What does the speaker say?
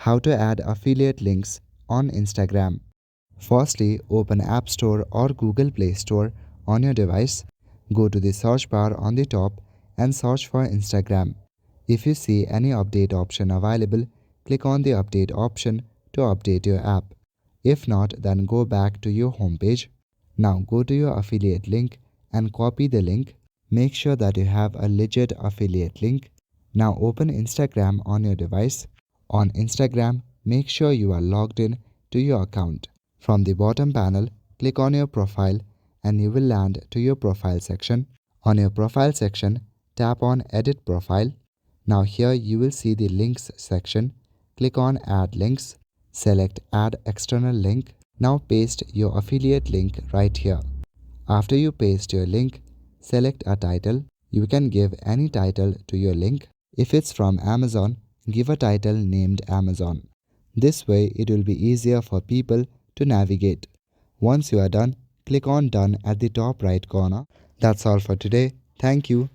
How to add affiliate links on Instagram. Firstly, open App Store or Google Play Store on your device. Go to the search bar on the top and search for Instagram. If you see any update option available, click on the update option to update your app. If not, then go back to your homepage. Now go to your affiliate link and copy the link. Make sure that you have a legit affiliate link. Now open Instagram on your device. On Instagram, make sure you are logged in to your account. From the bottom panel, click on your profile and you will land to your profile section. On your profile section, tap on Edit Profile. Now here you will see the links section. Click on Add Links. Select Add External Link. Now paste your affiliate link right here. After you paste your link, select a title. You can give any title to your link. If it's from Amazon, give a title named Amazon. This way it will be easier for people to navigate. Once you are done, click on Done at the top right corner. That's all for today. Thank you.